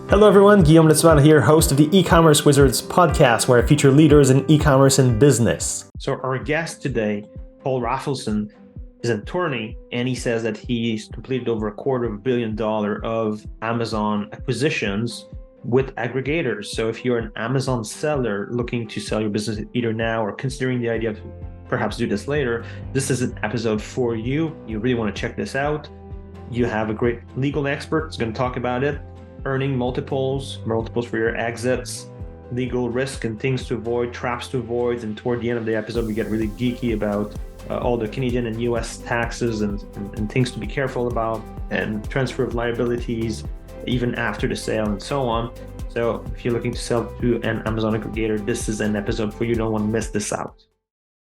Hello everyone, Guillaume Letzman here, host of the E-Commerce Wizards podcast, where I feature leaders in e-commerce and business. So our guest today, Paul Rafelson, is an attorney, and he says that he's completed over $250 million of Amazon acquisitions with aggregators. So if you're an Amazon seller looking to sell your business either now or considering the idea of perhaps do this later, this is an episode for you. You really want to check this out. You have a great legal expert who's going to talk about it. Earning multiples for your exits, legal risk and things to avoid, traps to avoid. And toward the end of the episode, we get really geeky about all the Canadian and US taxes and things to be careful about, and transfer of liabilities, even after the sale and so on. So if you're looking to sell to an Amazon aggregator, this is an episode for you. You don't want to miss this out.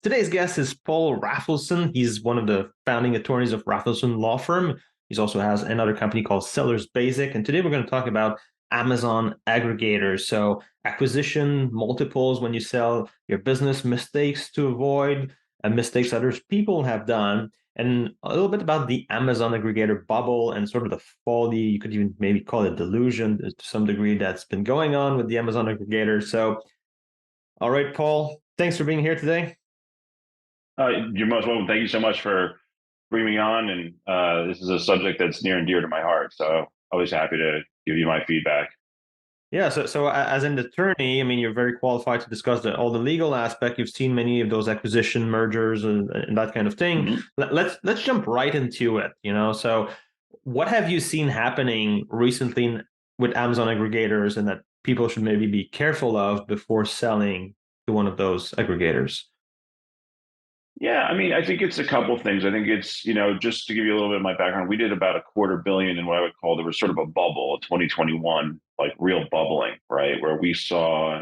Today's guest is Paul Rafelson. He's one of the founding attorneys of Rafelson Law Firm. He also has another company called Sellers Basic. And today we're going to talk about Amazon aggregators. So acquisition, multiples when you sell your business, mistakes to avoid, and mistakes other people have done, and a little bit about the Amazon aggregator bubble and sort of the folly, you could even maybe call it delusion to some degree, that's been going on with the Amazon aggregator. So, all right, Paul, thanks for being here today. You're most welcome. Thank you so much for bringing me on. And this is a subject that's near and dear to my heart. So always happy to give you my feedback. Yeah, so as an attorney, I mean, you're very qualified to discuss all the legal aspect. You've seen many of those acquisition mergers and that kind of thing. Mm-hmm. Let's jump right into it. So what have you seen happening recently with Amazon aggregators, and that people should maybe be careful of before selling to one of those aggregators? Yeah, I mean, I think it's a couple of things. I think it's, just to give you a little bit of my background, we did about $250 million in what I would call, there was sort of a bubble, a 2021, like real bubbling, right? Where we saw,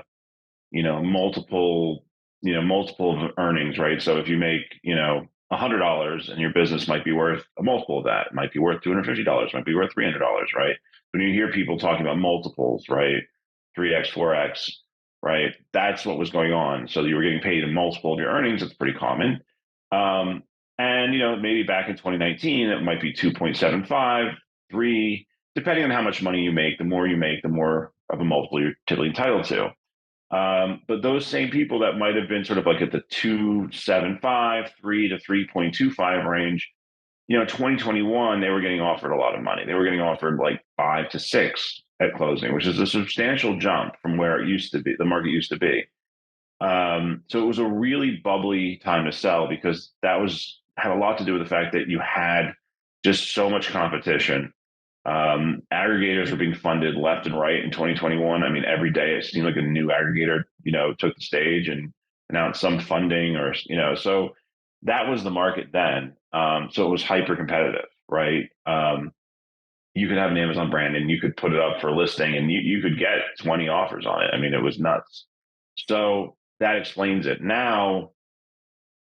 multiple of earnings, right? So if you make, $100 and your business might be worth a multiple of that, it might be worth $250, might be worth $300, right? When you hear people talking about multiples, right? 3x, 4x, right? That's what was going on. So you were getting paid a multiple of your earnings. That's pretty common. And maybe back in 2019, it might be 2.75, 3, depending on how much money you make. The more you make, the more of a multiple you're typically entitled to. But those same people that might have been sort of like at the 2.75, 3 to 3.25 range, 2021, they were getting offered a lot of money. They were getting offered like 5 to 6 at closing, which is a substantial jump from where it used to be, the market used to be. So it was a really bubbly time to sell, because that had a lot to do with the fact that you had just so much competition. Aggregators were being funded left and right in 2021. I mean, every day it seemed like a new aggregator, took the stage and announced some funding, or, so that was the market then. So it was hyper competitive, right? You could have an Amazon brand and you could put it up for listing and you could get 20 offers on it. I mean, it was nuts. So that explains it. Now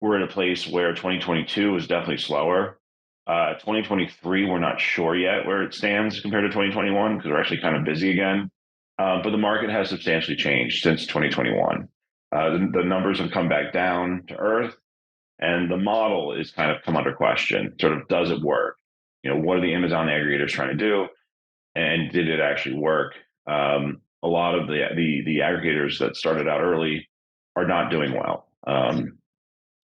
we're at a place where 2022 is definitely slower. 2023, we're not sure yet where it stands compared to 2021, because we're actually kind of busy again. But the market has substantially changed since 2021. The numbers have come back down to earth, and the model is kind of come under question. Sort of, does it work? What are the Amazon aggregators trying to do? And did it actually work? A lot of the aggregators that started out early are not doing well.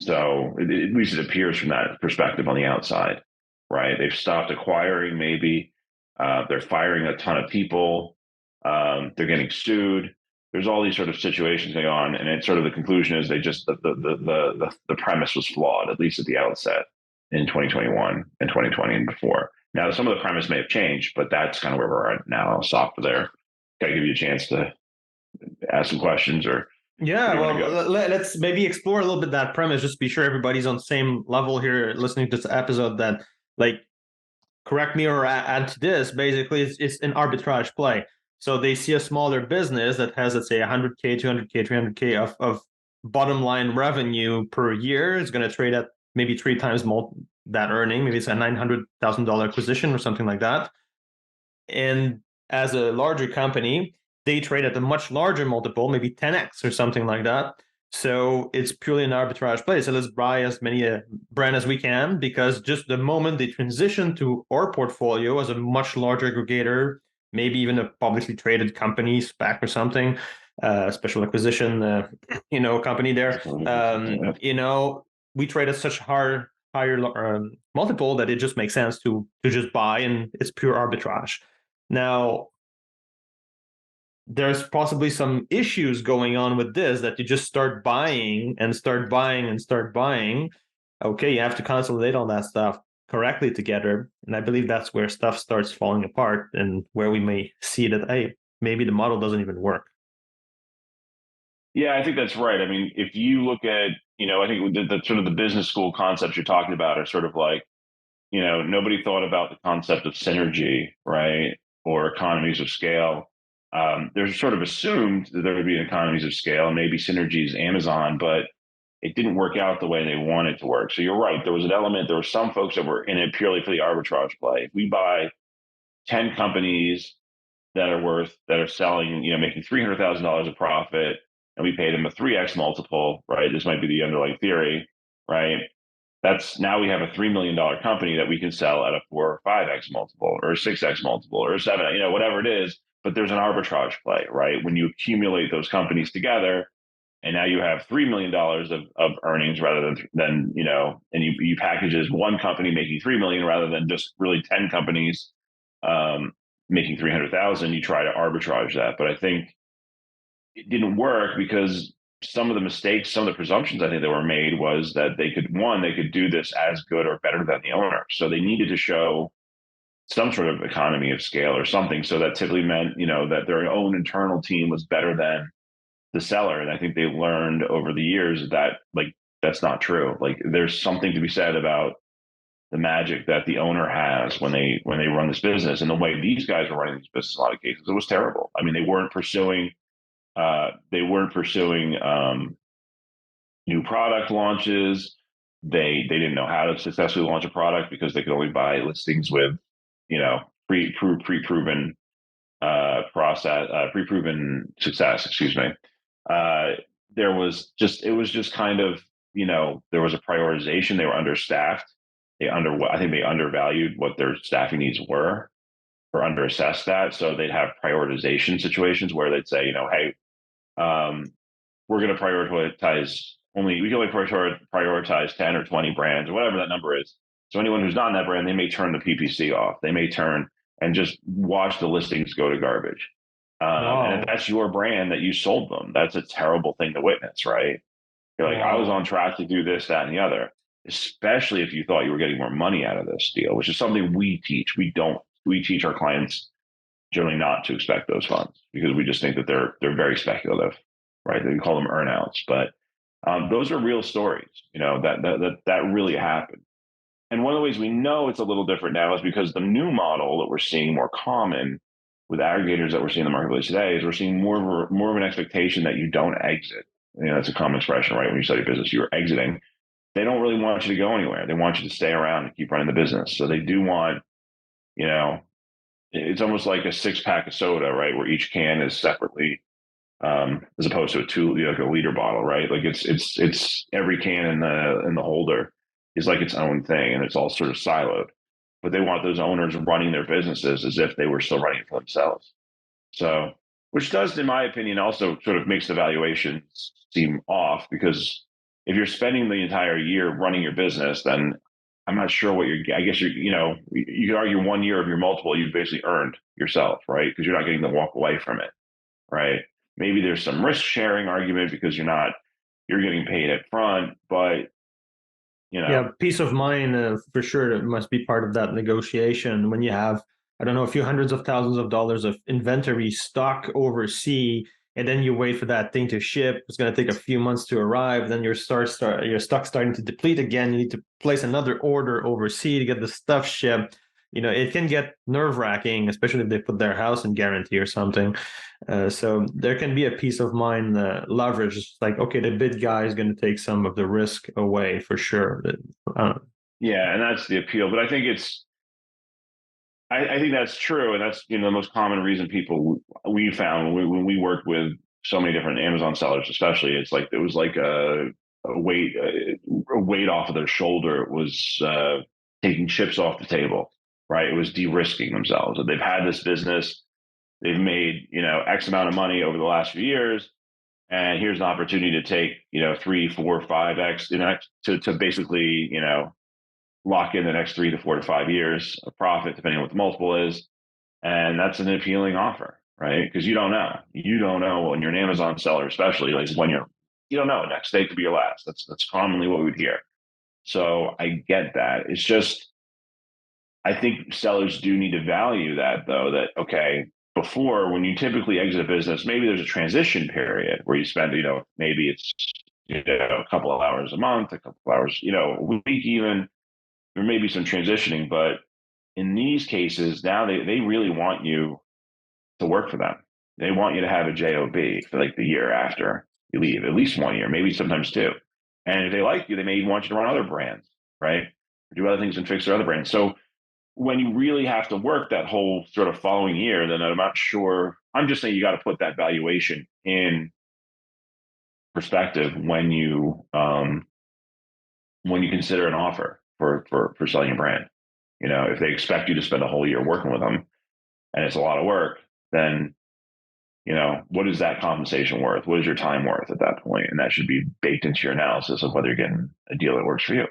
So at least it appears from that perspective on the outside, right? They've stopped acquiring, maybe. They're firing a ton of people. They're getting sued. There's all these sort of situations going on, and it's sort of the conclusion is the premise was flawed, at least at the outset in 2021 and 2020 and before. Now, some of the premise may have changed, but that's kind of where we're at now. I'll stop there. Got to give you a chance to ask some questions, or let's maybe explore a little bit that premise, just to be sure everybody's on the same level here listening to this episode. That, like, correct me or add to this. Basically, it's an arbitrage play. So they see a smaller business that has, let's say, 100K, 200K, 300K of bottom line revenue per year. It's going to trade at maybe 3 times more that earning. Maybe it's a $900,000 acquisition or something like that. And as a larger company, they trade at a much larger multiple, maybe 10x or something like that. So it's purely an arbitrage play. So let's buy as many a brand as we can, because just the moment they transition to our portfolio as a much larger aggregator, maybe even a publicly traded company, SPAC or something, special acquisition, company there. We trade at such higher multiple that it just makes sense to just buy, and it's pure arbitrage. Now, there's possibly some issues going on with this that you just start buying and start buying and start buying. Okay, you have to consolidate all that stuff correctly together. And I believe that's where stuff starts falling apart and where we may see that, hey, maybe the model doesn't even work. Yeah, I think that's right. I mean, if you look at, I think the sort of the business school concepts you're talking about are sort of like, nobody thought about the concept of synergy, right? Or economies of scale. There's sort of assumed that there would be economies of scale and maybe synergies Amazon, but it didn't work out the way they wanted to work. So you're right. There was an element, there were some folks that were in it purely for the arbitrage play. If we buy 10 companies that are selling, making $300,000 of profit, and we paid them a 3x multiple, right? This might be the underlying theory, right? That's now we have a $3 million company that we can sell at a 4 or 5x multiple or a 6x multiple or a 7, whatever it is. But there's an arbitrage play, right? When you accumulate those companies together, and now you have $3 million of earnings rather than and you package as one company making 3 million rather than just really 10 companies making 300,000. You try to arbitrage that, but I think it didn't work because some of the mistakes, some of the presumptions I think that were made was that they could do this as good or better than the owner. So they needed to show some sort of economy of scale or something. So that typically meant, that their own internal team was better than the seller. And I think they learned over the years that that's not true. Like there's something to be said about the magic that the owner has when they run this business, and the way these guys were running this business in a lot of cases, it was terrible. I mean, they weren't pursuing new product launches. They didn't know how to successfully launch a product because they could only buy listings with, pre-proven pre-proven success. Excuse me. Uh, it was just kind of, there was a prioritization. They were understaffed. I think they undervalued what their staffing needs were or underassessed that. So they'd have prioritization situations where they'd say, hey, we're going to we can only prioritize 10 or 20 brands or whatever that number is. So anyone who's not in that brand, they may turn the PPC off. They may turn and just watch the listings go to garbage. And if that's your brand that you sold them, that's a terrible thing to witness, right? You're like, I was on track to do this, that, and the other, especially if you thought you were getting more money out of this deal, which is something we teach. We teach our clients generally not to expect those funds because we just think that they're very speculative, right? We call them earnouts, but those are real stories, that really happened. And one of the ways we know it's a little different now is because the new model that we're seeing more common with aggregators that we're seeing in the marketplace today is we're seeing more of an expectation that you don't exit. That's a common expression, right? When you study business, you're exiting. They don't really want you to go anywhere. They want you to stay around and keep running the business. So they do want, it's almost like a 6-pack of soda, right? Where each can is separately, as opposed to like a liter bottle, right? Like it's every can in the holder is like its own thing, and it's all sort of siloed. But they want those owners running their businesses as if they were still running it for themselves. So, which does, in my opinion, also sort of makes the valuations seem off because if you're spending the entire year running your business, then I'm not sure I guess you could argue 1 year of your multiple you've basically earned yourself, right? Because you're not getting to walk away from it, right? Maybe there's some risk sharing argument because you're getting paid up front, but Yeah, peace of mind for sure. It must be part of that negotiation when you have, I don't know, a few hundreds of thousands of dollars of inventory stock overseas, and then you wait for that thing to ship. It's going to take a few months to arrive. Then your stock starting to deplete again. You need to place another order overseas to get the stuff shipped. It can get nerve wracking, especially if they put their house in guarantee or something. So there can be a peace of mind leverage. It's like, okay, the big guy is going to take some of the risk away for sure. Yeah, and that's the appeal. But I think I think that's true, and that's the most common reason we found when we worked with so many different Amazon sellers, especially, it's like it was like a weight off of their shoulder. It was taking chips off the table, right? It was de-risking themselves. They've had this business they've made, X amount of money over the last few years. And here's an opportunity to take, 3, 4, 5X, to basically, lock in the next 3 to 4 to 5 years of profit, depending on what the multiple is. And that's an appealing offer, right? Because you don't know when you're an Amazon seller, especially like when you don't know, next day could be your last. That's commonly what we would hear. So I get that. It's just, I think sellers do need to value that, though, that, okay, before, when you typically exit a business, maybe there's a transition period where you spend, maybe it's, a couple of hours a month, a couple of hours, a week even. There may be some transitioning, but in these cases, now they really want you to work for them. They want you to have a job for like the year after you leave, at least 1 year, maybe sometimes two. And if they like you, they may want you to run other brands, right? Do other things and fix their other brands. So when you really have to work that whole sort of following year, then I'm not sure. I'm just saying you got to put that valuation in perspective when you consider an offer for selling a brand. If they expect you to spend a whole year working with them and it's a lot of work, then what is that compensation worth? What is your time worth at that point? And that should be baked into your analysis of whether you're getting a deal that works for you.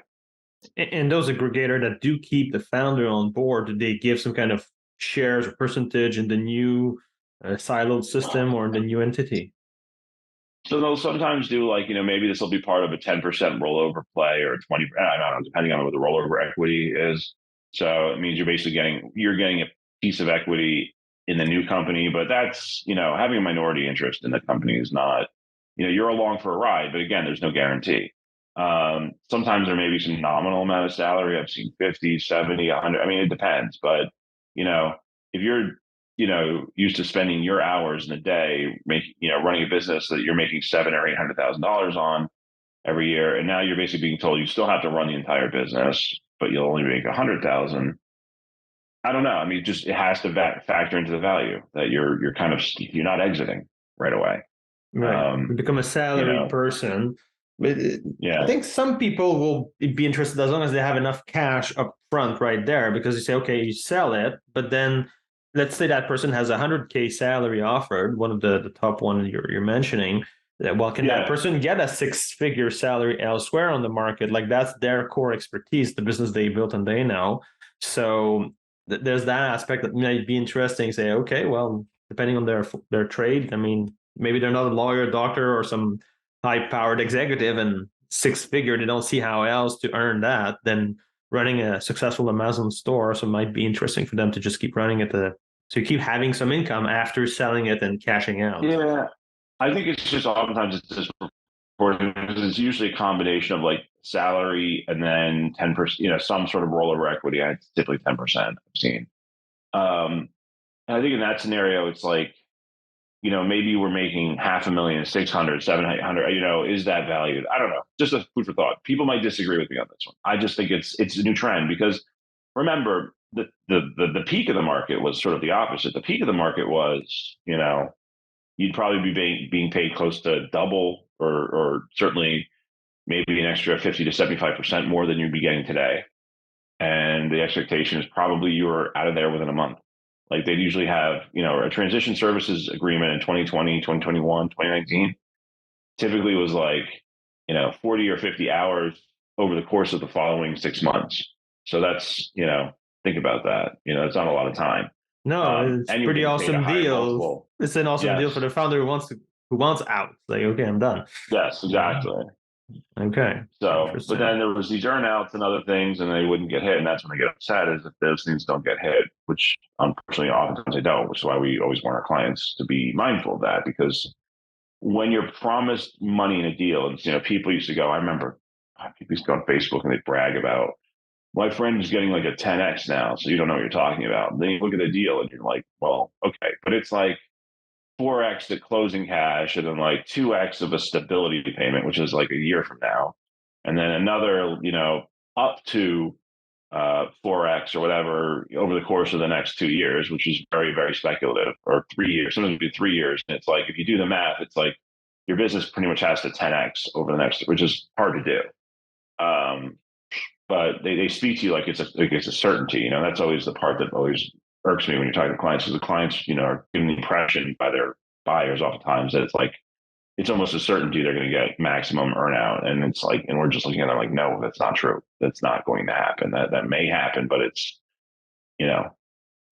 And those aggregator that do keep the founder on board, do they give some kind of shares or percentage in the new siloed system or the new entity? So they'll sometimes do like, maybe this will be part of a 10% rollover play or 20, I don't know, depending on what the rollover equity is. So it means you're getting a piece of equity in the new company, but that's, having a minority interest in the company is not, you're along for a ride, but again, there's no guarantee. Sometimes there may be some nominal amount of salary. I've seen 50, 70, 100. I mean, it depends, but if you're used to spending your hours in a day running a business that you're making $700,000 or $800,000 on every year, and now you're basically being told you still have to run the entire business, but you'll only make 100,000. I don't know. I mean, just it has to factor into the value that you're not exiting right away. Right. You become a salaried person. But I Yeah, think some people will be interested as long as they have enough cash up front right there, because you say, okay, you sell it, but then let's say that person has 100K salary offered, one of the top one you're mentioning. Well, can that yeah, person get a six-figure salary elsewhere on the market? Like that's their core expertise, the business they built and they know. So there's that aspect that might be interesting. Say, okay, well, depending on their trade, I mean, maybe they're not a lawyer, doctor, or some high-powered executive, and six-figure. They don't see how else to earn that than running a successful Amazon store. So it might be interesting for them to just keep running it. So you keep having some income after selling it and cashing out. yeah. I think it's just oftentimes it's disproportionate because it's usually a combination of like salary and then 10%, some sort of rollover equity. It's typically 10% I've seen. Um, and I think in that scenario, it's like, maybe we're making 500,000, 600, 700, is that valued? I don't know. Just a food for thought. People might disagree with me on this one. I just think it's a new trend because remember the peak of the market was sort of the opposite. The peak of the market was, you'd probably be being paid close to double or certainly maybe an extra 50 to 75% more than you'd be getting today. And the expectation is probably you were out of there within a month. Like they'd usually have, a transition services agreement in 2020, 2021, 2019 typically was like, 40 or 50 hours over the course of the following 6 months. So that's, think about that. It's not a lot of time. No, it's And you're pretty getting paid a awesome higher deal. multiple. It's an awesome deal for Yes. the founder who wants out. Like, okay, I'm done. Yes, exactly. Okay, So, but interesting. then there was these earnouts and other things, and they wouldn't get hit, and that's when they get upset is if those things don't get hit, which unfortunately oftentimes they don't. Which is why we always want our clients to be mindful of that because when you're promised money in a deal, and people used to go, I remember people used to go on Facebook and they brag about my friend is getting like a 10x now, so you don't know what you're talking about. And then you look at the deal and you're like, well, okay, but it's like 4x the closing cash and then like 2x of a stability payment, which is like a year from now. And then another, up to 4x or whatever over the course of the next 2 years, which is very, very speculative, or 3 years. Sometimes it'd be 3 years. And it's like, if you do the math, it's like your business pretty much has to 10x over the next, which is hard to do. But they speak to you like it's a certainty. That's always the part that always irks me when you're talking to clients, because the clients, are given the impression by their buyers oftentimes that it's like, it's almost a certainty they're going to get maximum earnout. And it's like, and we're just looking at it like, no, that's not true. That's not going to happen. That may happen, but it's, you know,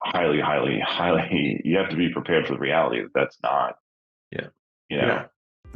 highly, highly, highly, you have to be prepared for the reality that that's not, Yeah. you know, Yeah.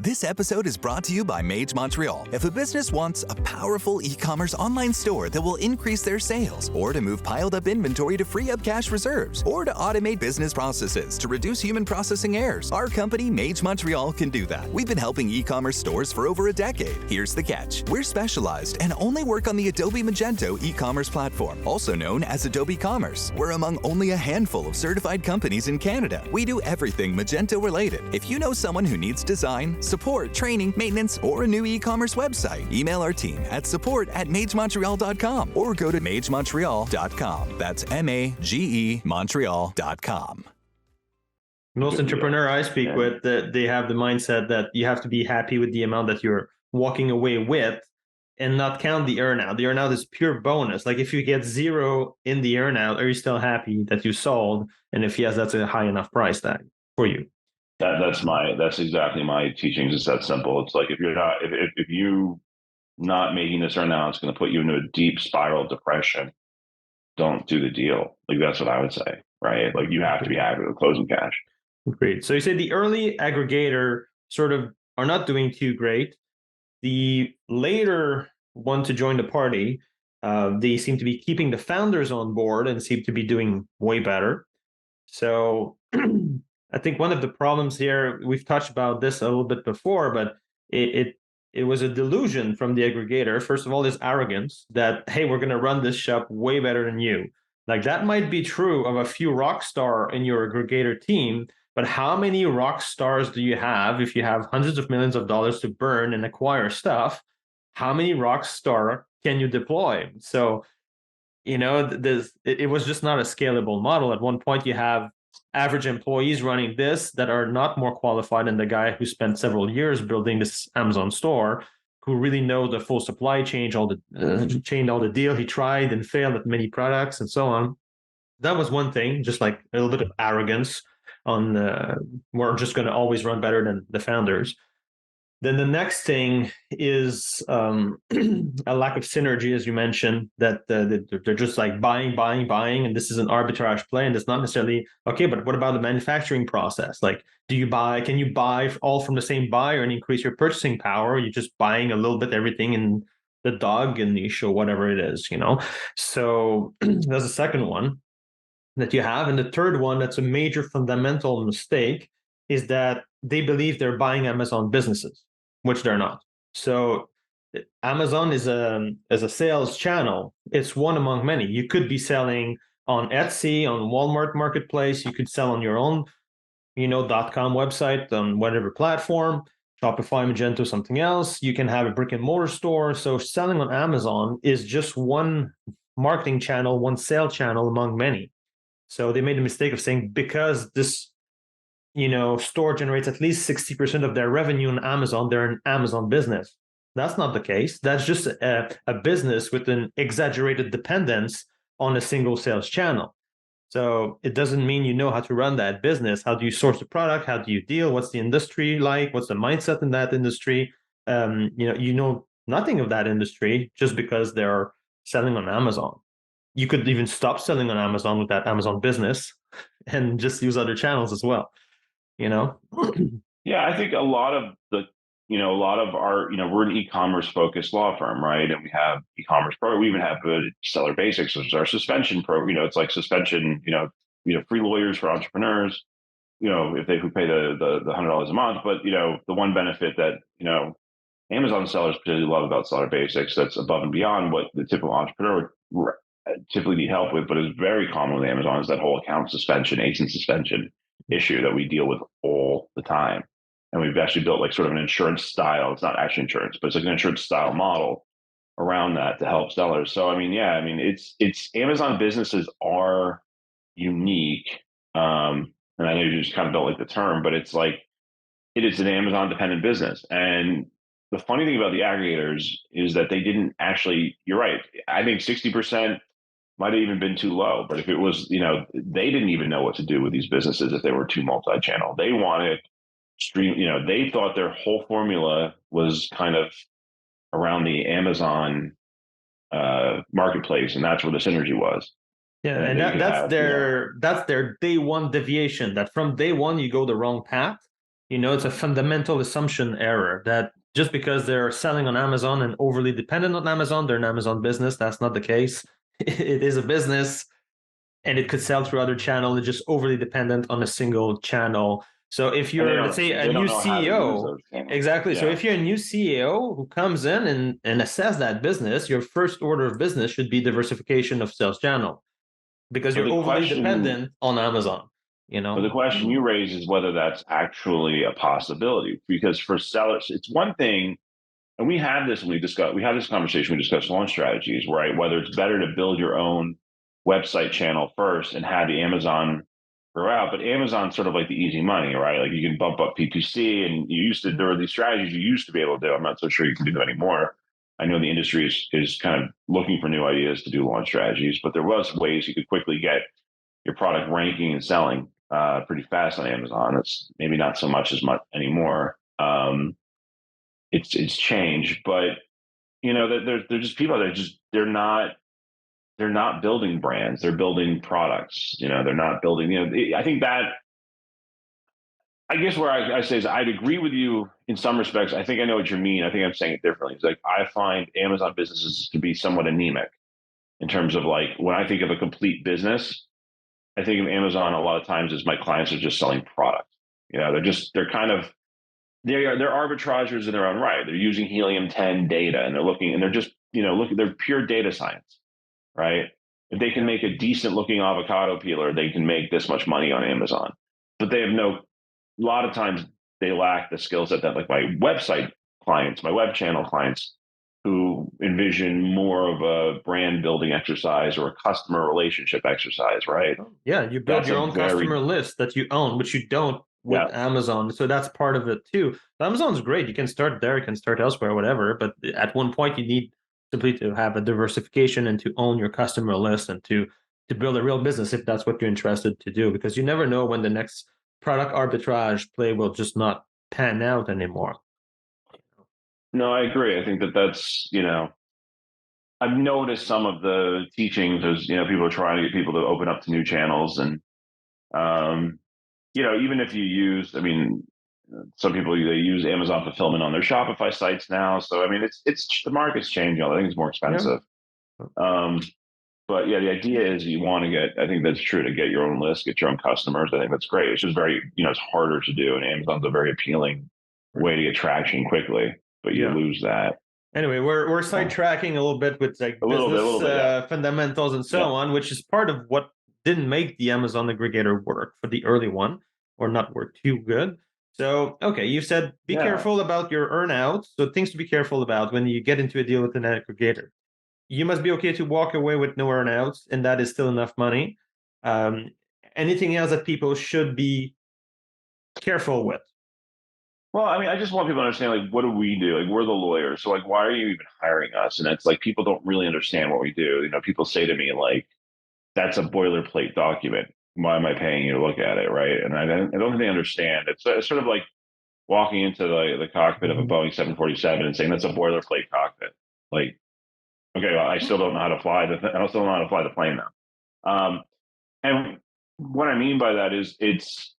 This episode is brought to you by MageMontreal. If a business wants a powerful e-commerce online store that will increase their sales, or to move piled up inventory to free up cash reserves, or to automate business processes to reduce human processing errors, our company, MageMontreal, can do that. We've been helping e-commerce stores for over a decade. Here's the catch. We're specialized and only work on the Adobe Magento e-commerce platform, also known as Adobe Commerce. We're among only a handful of certified companies in Canada. We do everything Magento related. If you know someone who needs design, support, training, maintenance, or a new e-commerce website, email our team at support@magemontreal.com or go to magemontreal.com. That's MAGE Montreal.com. Most entrepreneur I speak with, they have the mindset that you have to be happy with the amount that you're walking away with and not count the earnout. The earnout is pure bonus. Like if you get zero in the earnout, are you still happy that you sold? And if yes, that's a high enough price tag for you. That's exactly my teachings. It's that simple. It's like, if you're not, if you not making this earnout, it's going to put you into a deep spiral of depression. Don't do the deal. Like, that's what I would say, right? Like, you have to be happy with closing cash. Great. So you say the early aggregator sort of are not doing too great. The later one to join the party, they seem to be keeping the founders on board and seem to be doing way better. So I think one of the problems here, we've touched about this a little bit before, but it was a delusion from the aggregator. First of all, this arrogance that, hey, we're going to run this shop way better than you. Like that might be true of a few rock star in your aggregator team, but how many rock stars do you have if you have hundreds of millions of dollars to burn and acquire stuff? How many rock star can you deploy? So, it was just not a scalable model. At one point, you have average employees running this that are not more qualified than the guy who spent several years building this Amazon store, who really knows the full supply chain, all the deal. He tried and failed at many products and so on. That was one thing, just like a little bit of arrogance on we're just going to always run better than the founders. Then the next thing is a lack of synergy, as you mentioned, that they're just like buying, and this is an arbitrage play, and it's not necessarily okay. But what about the manufacturing process? Like, can you buy all from the same buyer and increase your purchasing power? Or you're just buying a little bit everything in the dog and niche or whatever it is, So that's the second one that you have, and the third one that's a major fundamental mistake is that they believe they're buying Amazon businesses, which they're not. So Amazon is a sales channel. It's one among many. You could be selling on Etsy, on Walmart Marketplace. You could sell on your own, .com website, on whatever platform, Shopify, Magento, something else. You can have a brick and mortar store. So selling on Amazon is just one marketing channel, one sale channel among many. So they made the mistake of saying, because this store generates at least 60% of their revenue on Amazon, they're an Amazon business. That's not the case. That's just a business with an exaggerated dependence on a single sales channel. So it doesn't mean you know how to run that business. How do you source the product? How do you deal? What's the industry like? What's the mindset in that industry? You know nothing of that industry just because they're selling on Amazon. You could even stop selling on Amazon with that Amazon business and just use other channels as well. Yeah, I think a lot of our, we're an e-commerce focused law firm, right? And we have e-commerce program. We even have Seller Basics, which is our suspension program. It's like suspension, free lawyers for entrepreneurs, if they who pay the $100 a month. But, the one benefit that, Amazon sellers particularly love about Seller Basics, that's above and beyond what the typical entrepreneur would typically need help with, but is very common with Amazon, is that whole account suspension, agent suspension issue that we deal with all the time. And we've actually built like sort of an insurance style. It's not actually insurance, but it's like an insurance style model around that to help sellers. So, it's Amazon businesses are unique. And I know you just kind of don't like the term, but it's like, it is an Amazon dependent business. And the funny thing about the aggregators is that they didn't actually, you're right. I think 60% might have even been too low. But if it was, they didn't even know what to do with these businesses if they were too multi-channel. They wanted stream, they thought their whole formula was kind of around the Amazon marketplace, and that's where the synergy was. Yeah, And and that you could have, that's their day one deviation. That from day one you go the wrong path. It's a fundamental assumption error that just because they're selling on Amazon and overly dependent on Amazon, they're an Amazon business. That's not the case. It is a business, and it could sell through other channels. It's just overly dependent on a single channel. So if you're, let's say, a they don't new know how to use CEO, those channels. exactly. So Yeah. if you're a new CEO who comes in and assess that business, your first order of business should be diversification of sales channel, because But you're the overly question, dependent on Amazon, but the question you raise is whether that's actually a possibility. Because for sellers, it's one thing, and we had this when we had this conversation, we discussed launch strategies, right? Whether it's better to build your own website channel first and have the Amazon grow out. But Amazon's sort of like the easy money, right? Like you can bump up PPC, and there were these strategies you used to be able to do. I'm not so sure you can do them anymore. I know the industry is kind of looking for new ideas to do launch strategies, but there was ways you could quickly get your product ranking and selling pretty fast on Amazon. It's maybe not so much as much anymore. It's changed, but they're just people that they're not building brands. They're building products. They're not building. I think that, I guess where I say is I'd agree with you in some respects. I think I know what you mean. I think I'm saying it differently. It's like I find Amazon businesses to be somewhat anemic in terms of, like, when I think of a complete business, I think of Amazon a lot of times as my clients are just selling product. They're arbitragers in their own right. They're using helium-10 data, and they're just, they're pure data science, right? If they can make a decent looking avocado peeler, they can make this much money on Amazon. But they have a lot of times they lack the skill set that, like, my website clients, my web channel clients, who envision more of a brand building exercise or a customer relationship exercise, right? Yeah, you build your own customer list that you own, which you don't with Amazon. So that's part of it too. Amazon's great. You can start there, you can start elsewhere, whatever. But at one point, you need simply to have a diversification and to own your customer list and to build a real business if that's what you're interested to do, because you never know when the next product arbitrage play will just not pan out anymore. No, I agree. I think that's, I've noticed some of the teachings as, people are trying to get people to open up to new channels. And, even if you use, some people, they use Amazon fulfillment on their Shopify sites now. So, it's the market's changing. I think it's more expensive. Yeah. But yeah, the idea is you want to I think that's true, to get your own list, get your own customers. I think that's great. It's just very, it's harder to do. And Amazon's a very appealing way to get traction quickly, but you lose that. Anyway, we're sidetracking a little bit with like business fundamentals and so on, which is part of what didn't make the Amazon aggregator work for the early one, or not work too good. So, okay, you said be careful about your earnouts. So things to be careful about when you get into a deal with an aggregator. You must be okay to walk away with no earnouts, and that is still enough money. Anything else that people should be careful with? Well, I just want people to understand, like, what do we do? Like, we're the lawyers. So, like, why are you even hiring us? And it's like, people don't really understand what we do. People say to me, like, that's a boilerplate document. Why am I paying you to look at it? Right. And I don't think they understand. It's sort of like walking into the cockpit of a Boeing 747 and saying, that's a boilerplate cockpit. Like, okay, well, I still don't know how to fly I still don't know how to fly the plane now. And what I mean by that is it's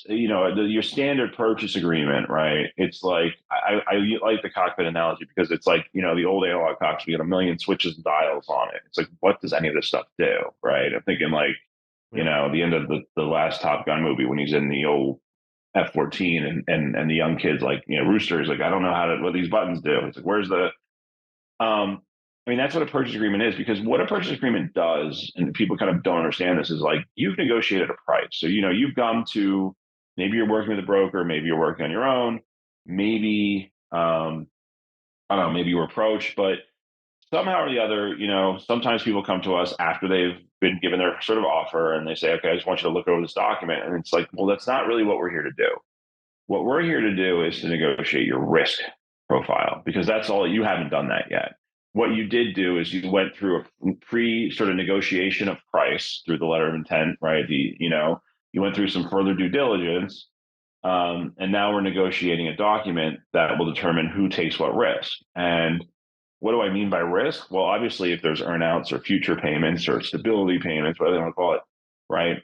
your standard purchase agreement, right? It's like, I like the cockpit analogy, because it's like, the old analog cockpit, we got a million switches and dials on it. It's like, what does any of this stuff do, right? I'm thinking, like, the end of the last Top Gun movie, when he's in the old F-14 and the young kid's like, Rooster is like, I don't know what these buttons do. It's like, where's the that's what a purchase agreement is, because what a purchase agreement does, and people kind of don't understand this, is like, you've negotiated a price. So, you've gone to, maybe you're working with a broker, maybe you're working on your own, maybe, I don't know, maybe you were approached, but somehow or the other, sometimes people come to us after they've been given their sort of offer, and they say, okay, I just want you to look over this document. And it's like, well, that's not really what we're here to do. What we're here to do is to negotiate your risk profile, because that's all, you haven't done that yet. what you did do is you went through a pre sort of negotiation of price through the letter of intent, right? You went through some further due diligence, and now we're negotiating a document that will determine who takes what risk. And what do I mean by risk? Well, obviously, if there's earnouts or future payments or stability payments, whatever they want to call it, right?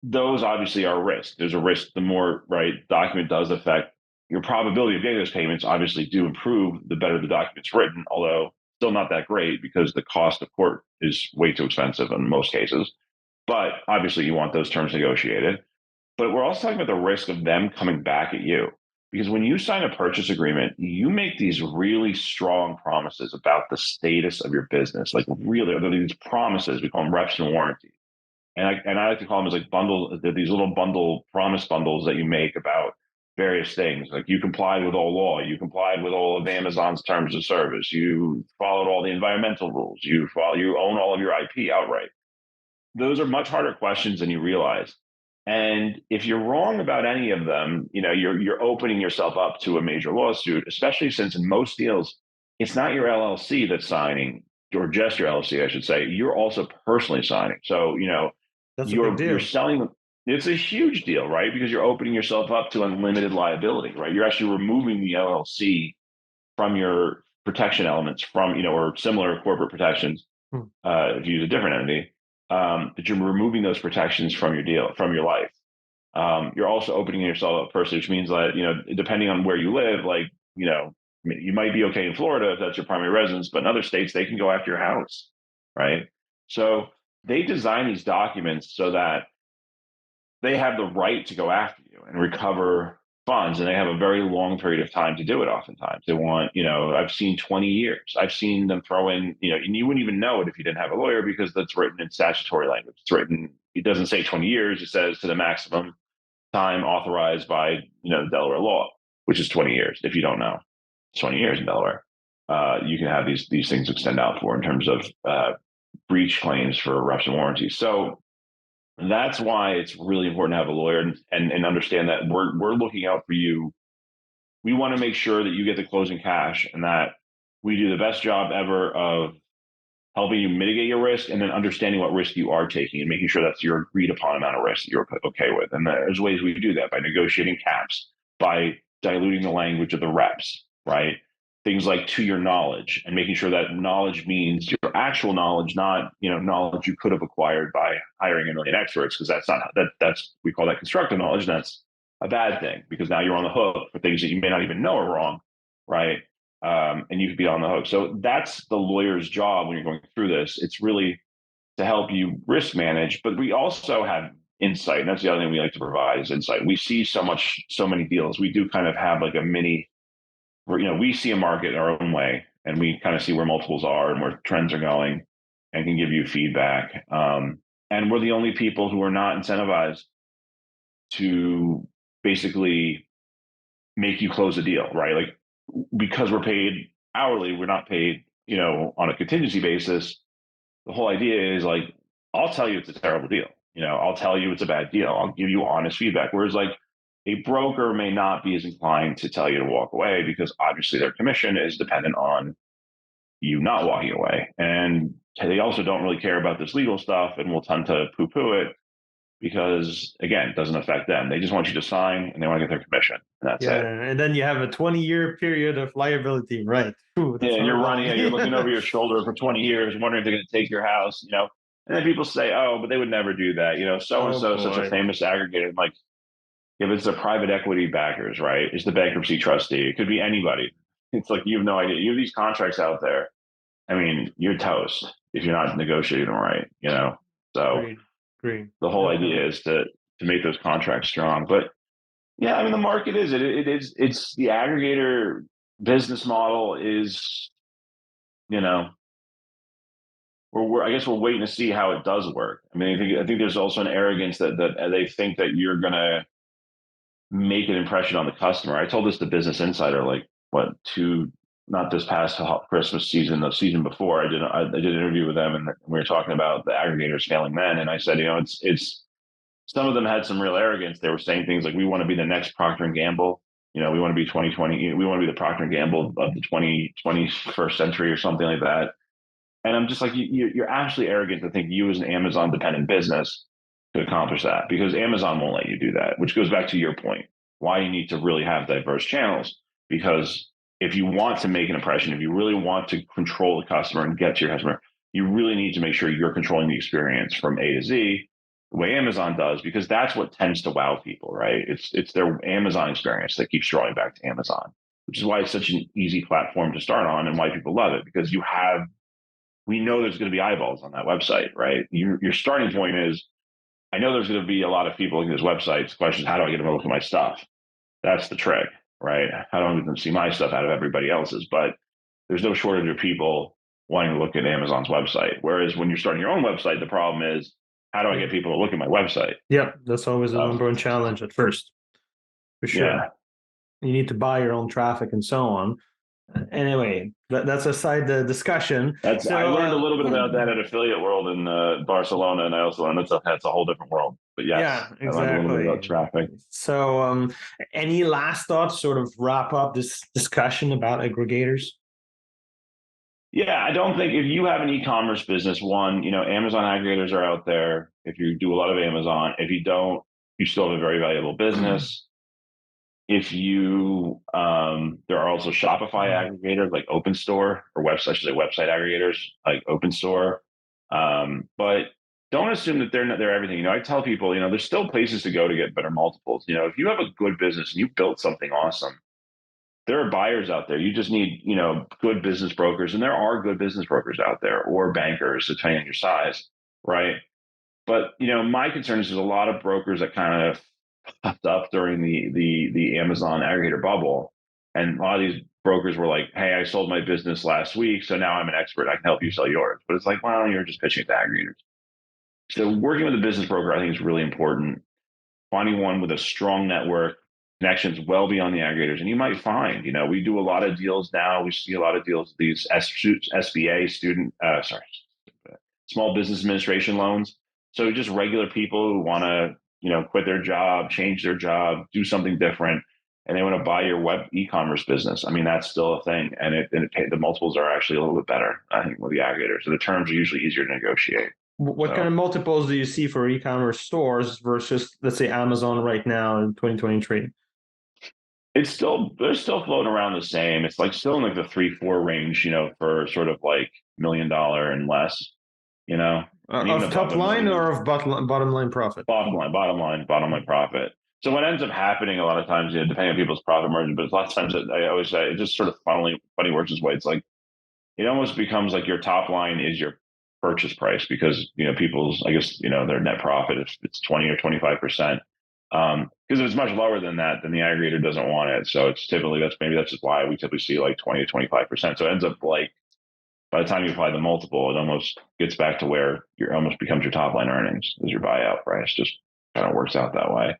Those obviously are risk. There's a risk. The more right document does affect your probability of getting those payments, obviously do improve the better the document's written, although still not that great because the cost of court is way too expensive in most cases. But obviously, you want those terms negotiated. But we're also talking about the risk of them coming back at you. Because when you sign a purchase agreement, you make these really strong promises about the status of your business. Like really, these promises, we call them reps and warranties. And I like to call them as like bundles, these little promise bundles that you make about various things. Like you complied with all law, you complied with all of Amazon's terms of service, you followed all the environmental rules, you own all of your IP outright. Those are much harder questions than you realize. And if you're wrong about any of them, you're opening yourself up to a major lawsuit, especially since in most deals, it's not your LLC that's signing, or just your LLC, I should say. You're also personally signing. So, That's a big you're deal. selling. It's a huge deal, right? Because you're opening yourself up to unlimited liability, right? You're actually removing the LLC from your protection elements or similar corporate protections. If you use a different entity, but you're removing those protections from your deal, from your life. You're also opening yourself up personally, which means that, depending on where you live, you might be okay in Florida if that's your primary residence, but in other states, they can go after your house, right? So they design these documents so that they have the right to go after you and recover funds, and they have a very long period of time to do it. Oftentimes they want, I've seen 20 years. I've seen them throw in, and you wouldn't even know it if you didn't have a lawyer because that's written in statutory language. It doesn't say 20 years. It says to the maximum time authorized by, Delaware law, which is 20 years. If you don't know, it's 20 years in Delaware. You can have these things extend out for in terms of breach claims for reps and warranties. So that's why it's really important to have a lawyer and understand that we're looking out for you. We want to make sure that you get the closing cash and that we do the best job ever of helping you mitigate your risk and then understanding what risk you are taking and making sure that's your agreed upon amount of risk that you're okay with. And there's ways we do that by negotiating caps, by diluting the language of the reps, right? Things like to your knowledge and making sure that knowledge means your actual knowledge, not, knowledge you could have acquired by hiring a million experts, because we call that constructive knowledge. And that's a bad thing because now you're on the hook for things that you may not even know are wrong, right? And you could be on the hook. So that's the lawyer's job when you're going through this. It's really to help you risk manage, but we also have insight. And that's the other thing we like to provide is insight. We see so many deals. We do kind of have like a mini, we see a market our own way and we kind of see where multiples are and where trends are going and can give you feedback. And we're the only people who are not incentivized to basically make you close a deal, right? Like, because we're paid hourly, we're not paid, on a contingency basis. The whole idea is like, I'll tell you it's a terrible deal. I'll tell you it's a bad deal. I'll give you honest feedback. Whereas like a broker may not be as inclined to tell you to walk away because obviously their commission is dependent on you not walking away. And they also don't really care about this legal stuff and will tend to poo-poo it because, again, it doesn't affect them. They just want you to sign and they want to get their commission. And that's it. And then you have a 20-year period of liability, right? Ooh, Yeah, you're running, you're looking over your shoulder for 20 years, wondering if they're going to take your house, And then people say, oh, but they would never do that. So-and-so, such a famous aggregator. I'm like, if it's the private equity backers, right? It's the bankruptcy trustee. It could be anybody. It's like, you have no idea. You have these contracts out there. I mean, you're toast if you're not negotiating them right, So Green. The whole idea is to make those contracts strong. But yeah, I mean, the market is it's the aggregator business model is, I guess we're waiting to see how it does work. I mean, I think there's also an arrogance that they think that you're gonna make an impression on the customer. I told this to Business Insider, like not this past Christmas season, the season before. I did an interview with them, and we were talking about the aggregators failing men, and I said, it's some of them had some real arrogance. They were saying things like, "We want to be the next Procter and Gamble." we want to be 2020. We want to be the Procter & Gamble of the 21st century or something like that. And I'm just like, you're actually arrogant to think you as an Amazon dependent business could accomplish that, because Amazon won't let you do that, which goes back to your point, why you need to really have diverse channels. Because if you want to make an impression, if you really want to control the customer and get to your customer, you really need to make sure you're controlling the experience from A to Z the way Amazon does, because that's what tends to wow people, right? It's their Amazon experience that keeps drawing back to Amazon, which is why it's such an easy platform to start on and why people love it, because we know there's going to be eyeballs on that website, right? Your starting point is, I know there's going to be a lot of people looking at this website. The question is, how do I get them to look at my stuff? That's the trick, right? How do I get them to see my stuff out of everybody else's? But there's no shortage of people wanting to look at Amazon's website. Whereas when you're starting your own website, the problem is, how do I get people to look at my website? Yeah, that's always the number one challenge at first, for sure. Yeah. You need to buy your own traffic and so on. Anyway, that's aside the discussion. I learned a little bit about that at Affiliate World in Barcelona, and I also learned that's a whole different world. But yes, yeah, exactly. I learned a little bit about traffic. So, any last thoughts, sort of wrap up this discussion about aggregators? Yeah, I don't think, if you have an e-commerce business, Amazon aggregators are out there. If you do a lot of Amazon, if you don't, you still have a very valuable business. If you, there are also Shopify aggregators like Open Store, or website aggregators like Open Store. But don't assume that they're everything. I tell people, there's still places to go to get better multiples. If you have a good business and you built something awesome, there are buyers out there. You just need, good business brokers, and there are good business brokers out there, or bankers, depending on your size, right? But my concern is there's a lot of brokers that kind of popped up during the Amazon aggregator bubble, and a lot of these brokers were like, "Hey, I sold my business last week, so now I'm an expert. I can help you sell yours." But it's like, well, you're just pitching it to aggregators. So working with a business broker, I think, is really important. Finding one with a strong network, connections well beyond the aggregators. And you might find, we do a lot of deals now. We see a lot of deals, these SBA small business administration loans. So just regular people who want to, quit their job, change their job, do something different, and they want to buy your web e-commerce business. I mean, that's still a thing. And the multiples are actually a little bit better, I think, with the aggregators. So the terms are usually easier to negotiate. What kind of multiples do you see for e-commerce stores versus, let's say, Amazon right now in 2023? They're still floating around the same. It's like still in like the 3-4 range, for sort of like $1 million and less, Of top line or of bottom line profit? Bottom line profit. So what ends up happening a lot of times, depending on people's profit margin, but a lot of times I always say it just sort of funny works this way. It's like, it almost becomes like your top line is your purchase price, because people's, I guess, their net profit, if it's 20 or 25%, because if it's much lower than that, then the aggregator doesn't want it. So it's typically, that's just why we typically see like 20 to 25%. So it ends up like, by the time you apply the multiple, it almost gets back to where almost becomes your top line earnings as your buyout price. Just kind of works out that way.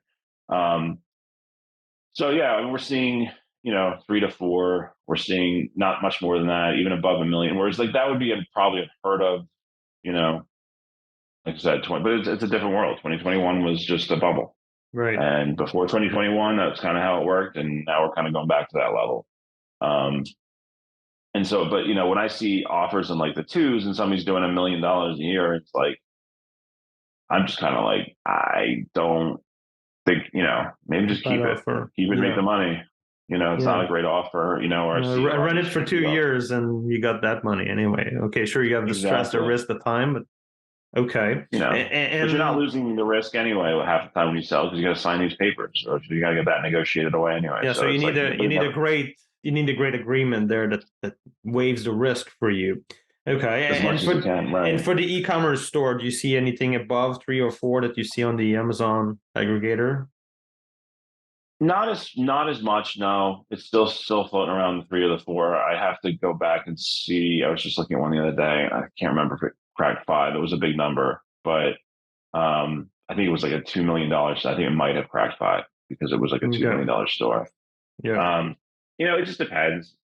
So yeah, we're seeing 3 to 4. We're seeing not much more than that, even above $1 million. Whereas like that would be probably unheard of, like I said, but it's a different world. 2021 was just a bubble, right? And before 2021, that's kind of how it worked, and now we're kind of going back to that level. And so, but when I see offers in like the twos and somebody's doing $1 million a year, it's like, I'm just kind of like, I don't think, maybe just keep it, make the money. It's not a great offer, or run it for 2 years and you got that money anyway. Okay, sure, you have the stress or risk the time, but okay. But you're not losing the risk anyway half the time when you sell, because you got to sign these papers, or you got to get that negotiated away anyway. Yeah, so you need a great agreement there that waives the risk for you. Okay, and for the e-commerce store, do you see anything above 3 or 4 that you see on the Amazon aggregator? Not as much. No, it's still floating around the 3 or the 4. I have to go back and see. I was just looking at one the other day. I can't remember if it cracked 5. It was a big number, but I think it was like a $2 million. So I think it might have cracked 5 because it was like a $2 million store. Yeah. It just depends.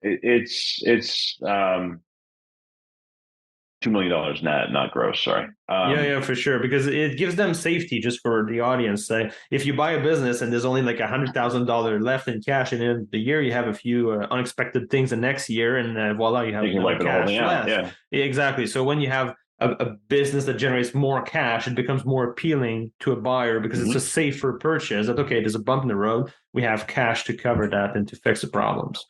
$2 million net, not gross. Sorry. Yeah, for sure. Because it gives them safety, just for the audience. If you buy a business and there's only like $100,000 left in cash, and in the year you have a few unexpected things the next year, and voila, you have You can no wipe the whole cash thing out. left. Yeah. Exactly. So when you have a business that generates more cash, it becomes more appealing to a buyer because it's a safer purchase. That, okay, there's a bump in the road, we have cash to cover that and to fix the problems.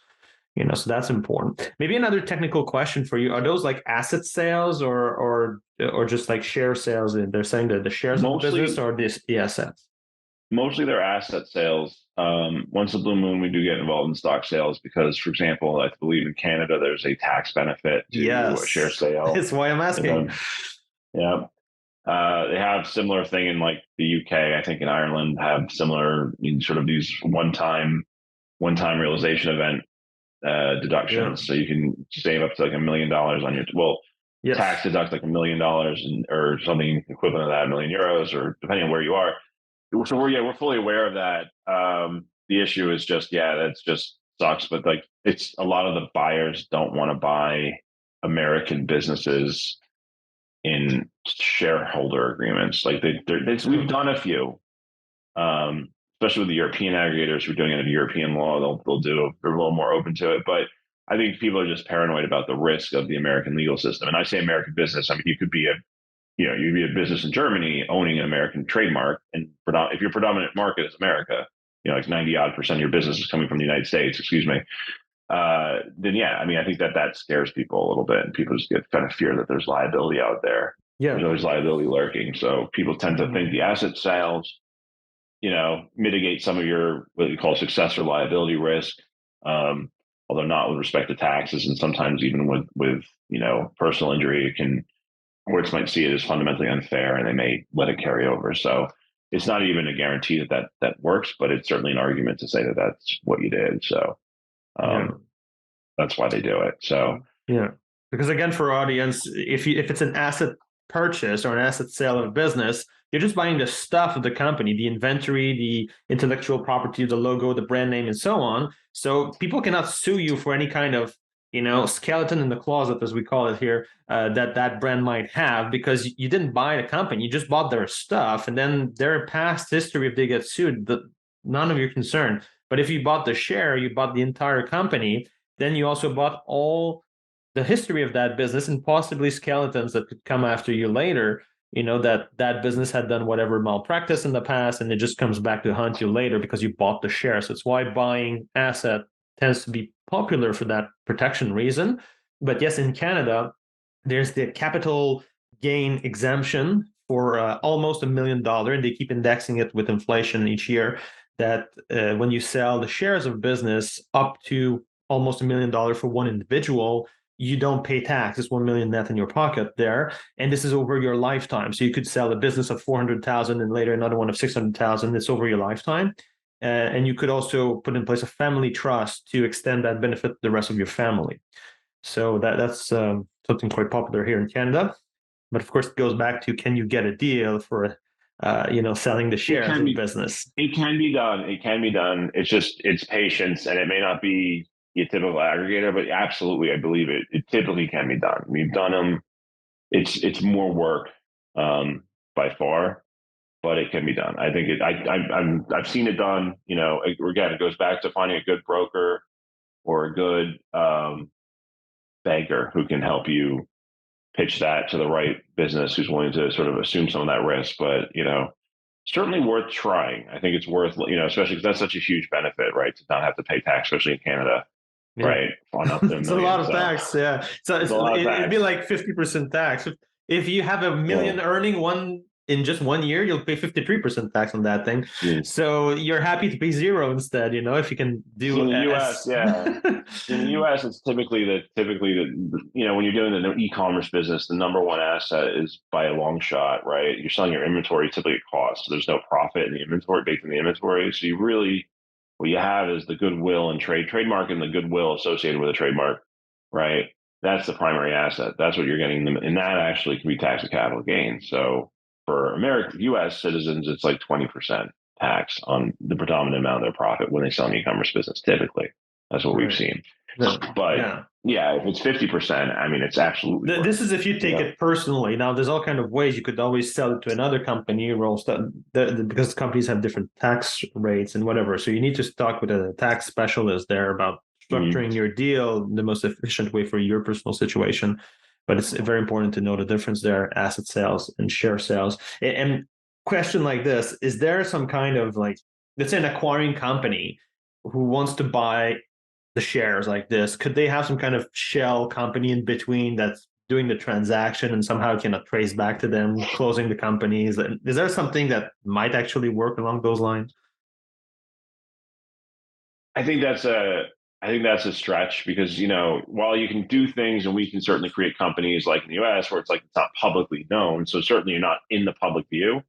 So that's important. Maybe another technical question for you: are those like asset sales or just like share sales? And they're saying that the shares of the business or the assets? Mostly they're asset sales. Once a blue moon, we do get involved in stock sales because, for example, I believe in Canada there's a tax benefit to a share sale. That's why I'm asking. Yeah. They have similar thing in like the UK. I think in Ireland have similar sort of these one-time realization event deductions. So you can save up to like $1 million on your tax deduct like $1 million or something equivalent to that, €1 million, or depending on where you are. So we're fully aware of that. The issue is just, that's just sucks. But like, it's a lot of the buyers don't want to buy American businesses in shareholder agreements. Like we've done a few, especially with the European aggregators who are doing it under European law. They're a little more open to it. But I think people are just paranoid about the risk of the American legal system. And I say American business, I mean, you could be you'd be a business in Germany owning an American trademark, and if your predominant market is America, like 90% of your business is coming from the United States, excuse me, then I mean, I think that scares people a little bit, and people just get kind of fear that there's liability out there. Yeah, there's always liability lurking, so people tend to think the asset sales, mitigate some of your what you call success or liability risk, although not with respect to taxes, and sometimes even with personal injury, courts might see it as fundamentally unfair, and they may let it carry over. So it's not even a guarantee that works, but it's certainly an argument to say that that's what you did. So that's why they do it. So because again, for our audience, if it's an asset purchase or an asset sale of a business, you're just buying the stuff of the company, the inventory, the intellectual property, the logo, the brand name, and so on. So people cannot sue you for any kind of skeleton in the closet, as we call it here, that brand might have, because you didn't buy the company, you just bought their stuff, and then their past history, if they get sued, none of your concern. But if you bought the share, you bought the entire company, then you also bought all the history of that business and possibly skeletons that could come after you later. That business had done whatever malpractice in the past, and it just comes back to haunt you later because you bought the share. So it's why buying asset tends to be popular for that protection reason. But yes, in Canada, there's the capital gain exemption for almost $1 million, and they keep indexing it with inflation each year, that when you sell the shares of business up to almost $1 million for one individual, you don't pay tax. It's 1 million net in your pocket there. And this is over your lifetime. So you could sell a business of 400,000 and later another one of 600,000. It's over your lifetime. And you could also put in place a family trust to extend that benefit to the rest of your family. So that's something quite popular here in Canada. But of course, it goes back to, can you get a deal for selling the shares of the business? It can be done. It can be done. It's patience, and it may not be a typical aggregator, but absolutely, I believe it typically can be done. We've done them. It's more work by far, but it can be done. I think I've seen it done. Again, it goes back to finding a good broker or a good banker who can help you pitch that to the right business who's willing to sort of assume some of that risk. But certainly worth trying. I think it's worth, especially because that's such a huge benefit, right? To not have to pay tax, especially in Canada. Yeah. Right. It's a lot of tax. Yeah. So it'd be like 50% tax. If you have $1 million earning in just 1 year, you'll pay 53% tax on that thing. So you're happy to pay zero instead, if you can do in the US. In the US, it's typically the when you're doing the e-commerce business, the number one asset is by a long shot, right? You're selling your inventory typically at cost. So there's no profit in the inventory, baked in the inventory. So what you have is the goodwill and trademark and the goodwill associated with a trademark, right? That's the primary asset. That's what you're getting them. And that actually can be taxed as capital gain. So for U.S. citizens, it's like 20% tax on the predominant amount of their profit when they sell an e-commerce business. Typically, that's what we've seen. But Yeah, if it's 50%, I mean, it's absolutely worth This is if you it. take it personally. Now, there's all kind of ways you could always sell it to another company, because companies have different tax rates and whatever. So you need to talk with a tax specialist there about structuring your deal the most efficient way for your personal situation. But it's very important to know the difference there: asset sales and share sales. And question like this: is there some kind of like, let's say, an acquiring company who wants to buy the shares like this? Could they have some kind of shell company in between that's doing the transaction and somehow cannot trace back to them closing the companies? Is there something that might actually work along those lines? I think that's a I think that's a stretch because while you can do things and we can certainly create companies like in the US where it's like it's not publicly known, so certainly you're not in the public view.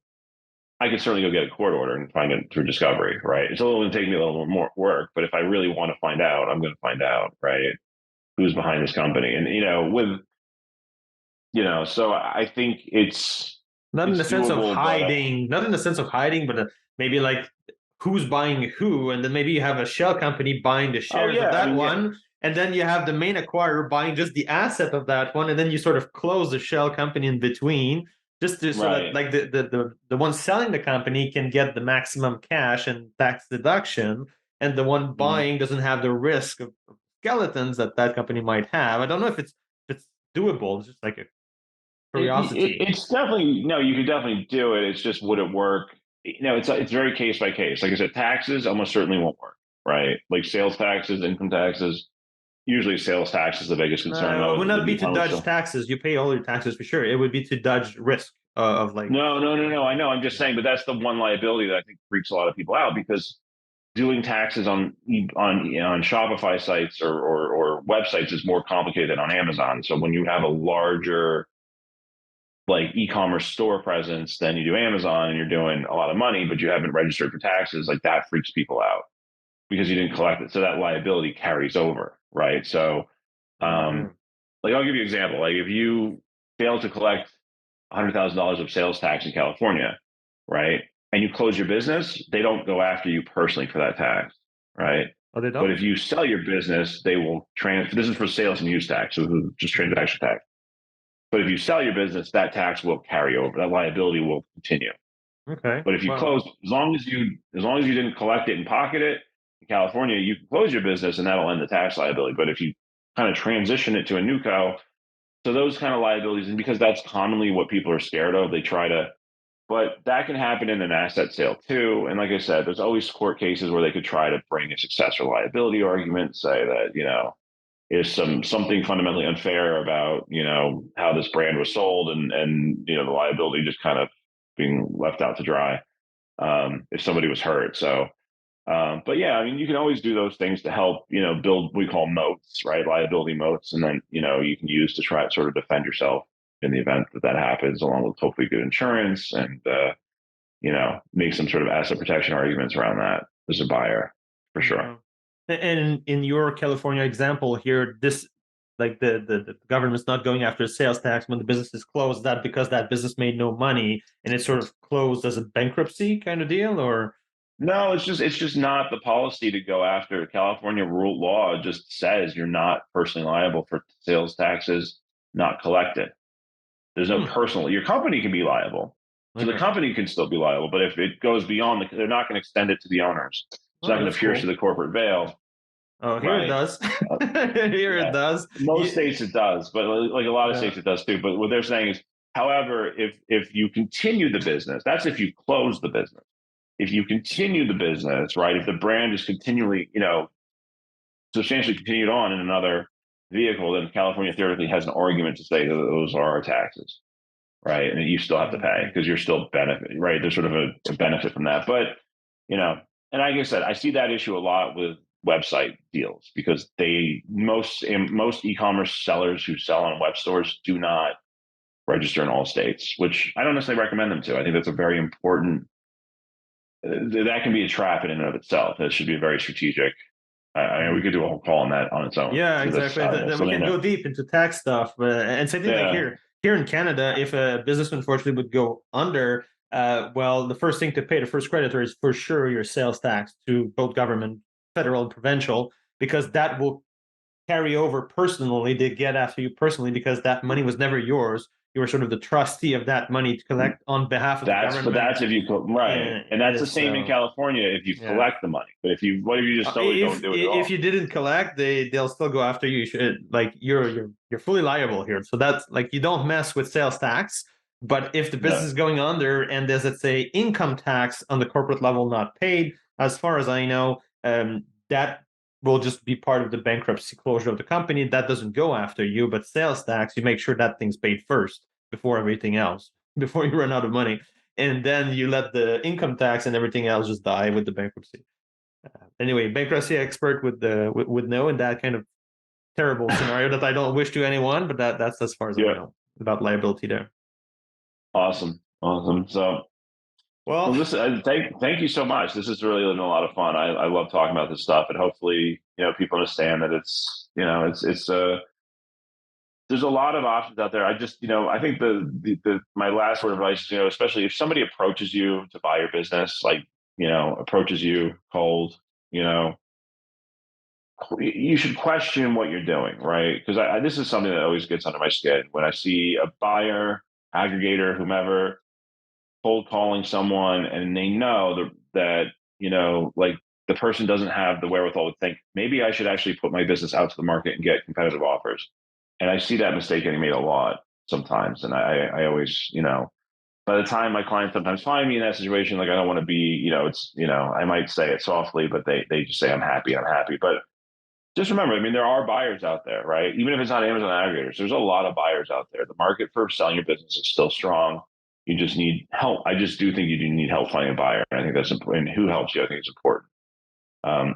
I could certainly go get a court order and find it through discovery, right? It's only going to take me a little more work, but if I really want to find out, I'm going to find out, right? Who's behind this company? And so I think Not in it's the sense of doable, but hiding, not in the sense of hiding, but maybe like who's buying who, and then maybe you have a shell company buying the oh shares of yeah, I that mean yeah, one, and then you have the main acquirer buying just the asset of that one, and then you sort of close the shell company in between, just to, so that right. like the one selling the company can get the maximum cash and tax deduction, and the one Mhm. buying doesn't have the risk of skeletons that that company might have. I don't know if it's doable. It's just like a curiosity. It's definitely no, you could definitely do it. It's just would it work? It's very case by case. Like I said, taxes almost certainly won't work, right? Like sales taxes, income taxes. Usually, sales tax is the biggest concern, No, it would though. not The be to e-commerce. dodge taxes. You pay all your taxes for sure. It would be to dodge risk of like. No, no, no, no. I know. I'm just saying, but that's the one liability that I think freaks a lot of people out because doing taxes on Shopify sites or websites is more complicated than on Amazon. So when you have a larger like e-commerce store presence than you do Amazon, and you're doing a lot of money, but you haven't registered for taxes, like that freaks people out because you didn't collect it. So that liability carries over, right? So, Mm. like I'll give you an example. Like if you fail to collect $100,000 of sales tax in California, right? And you close your business, they don't go after you personally for that tax, right? Oh, they But don't. if you sell your business, they will transfer. This is for sales and use tax, so just Mhm. transaction tax. But if you sell your business, that tax will carry over. That liability will continue. Okay. But if you Well, close, as long as you didn't collect it and pocket it in California, you can close your business and that'll end the tax liability. But if you kind of transition it to a new co, so those kind of liabilities, and because that's commonly what people are scared of, they try to. But that can happen in an asset sale too. And like I said, there's always court cases where they could try to bring a successor liability argument, say that is something fundamentally unfair about how this brand was sold, and the liability just kind of being left out to dry if somebody was hurt. So but yeah, I mean, you can always do those things to help, build what we call moats, right? Liability moats. And then, you can use to try to sort of defend yourself in the event that that happens, along with hopefully good insurance and, make some sort of asset protection arguments around that as a buyer for sure. okay. And in your California example here, this like the government's not going after sales tax when the business is closed. That because that business made no money and it's sort of closed as a bankruptcy kind of deal, or No, it's just not the policy to go after. California rule law just says you're not personally liable for sales taxes not collected. There's no hmm, personal. Your company can be liable, so the okay. company can still be liable. But if it goes beyond, they're not going to extend it to the owners. It's not Oh, going that's to pierce cool. the corporate veil, Oh, here it right? does. Uh, Here it yeah, does. most states it does, but like a lot of Yeah. states it does too. But what they're saying is, however, if you continue the business, that's if you close the business. If you continue the business, right? If the brand is continually, substantially continued on in another vehicle, then California theoretically has an argument to say that those are our taxes, right? And you still have to pay Okay. because you're still benefit, right? There's sort of a benefit from that. But, you know, and like I said, I see that issue a lot with website deals because most e-commerce sellers who sell on web stores do not register in all states, which I don't necessarily recommend them to. I think that's a very important, that can be a trap in and of itself. That should be very strategic. We could do a whole call on that on its own Yeah, because that's exactly. Then we something can that, go deep into tax stuff. And same thing like yeah, here in Canada, if a business unfortunately would go under, well, the first thing to pay, the first creditor is for sure your sales tax to both government, federal and provincial, because that will carry over personally. They get after you personally because that money was never yours. You were sort of the trustee of that money to collect on behalf of the government. But that's if you right, and that's the same in California if you collect the money. But if you just totally don't do it at all? If you didn't collect, they'll still go after you. You're fully liable here. So that's like, you don't mess with sales tax. But if the business is going under and there's, let's say, income tax on the corporate level not paid, as far as I know, that will just be part of the bankruptcy closure of the company. That doesn't go after you, but sales tax, you make sure that thing's paid first before everything else, before you run out of money. And then you let the income tax and everything else just die with the bankruptcy. Anyway, bankruptcy expert would know in that kind of terrible scenario that I don't wish to anyone, but that's as far as I know about liability there. Awesome. So, well, listen, thank you so much. This has really been a lot of fun. I love talking about this stuff, and hopefully, people understand that it's there's a lot of options out there. I just, I think my last word of advice, especially if somebody approaches you to buy your business, like, approaches you cold, you should question what you're doing, right? Because this is something that always gets under my skin when I see a buyer, aggregator, whomever, cold calling someone and they know that like the person doesn't have the wherewithal to think, maybe I should actually put my business out to the market and get competitive offers. And I see that mistake getting made a lot sometimes. And I always, by the time my clients sometimes find me in that situation, like, I don't want to be, I might say it softly, but they just say, I'm happy. But just remember, there are buyers out there, right? Even if it's not Amazon aggregators, there's a lot of buyers out there. The market for selling your business is still strong. You just need help. I just do think you do need help finding a buyer. And I think that's important. And who helps you, I think, is important.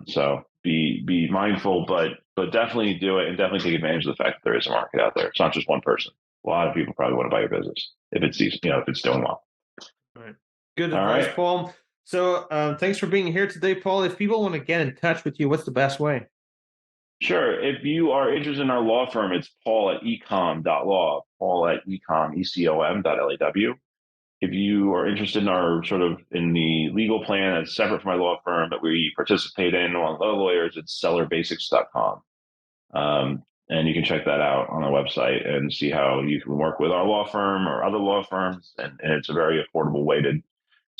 So be mindful, but definitely do it, and definitely take advantage of the fact that there is a market out there. It's not just one person. A lot of people probably want to buy your business if it's doing well. All right. Good advice, Paul. So thanks for being here today, Paul. If people want to get in touch with you, what's the best way? Sure. If you are interested in our law firm, it's paul@ecom.law, ecom.law. If you are interested in our in the legal plan that's separate from my law firm that we participate in along with other lawyers, it's sellerbasics.com. And you can check that out on our website and see how you can work with our law firm or other law firms. And it's a very affordable way to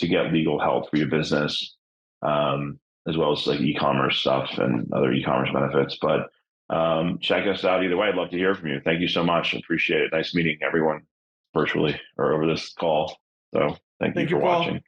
get legal help for your business, as well as like e-commerce stuff and other e-commerce benefits. But check us out either way. I'd love to hear from you. Thank you so much. Appreciate it. Nice meeting everyone virtually or over this call. So thank you for watching.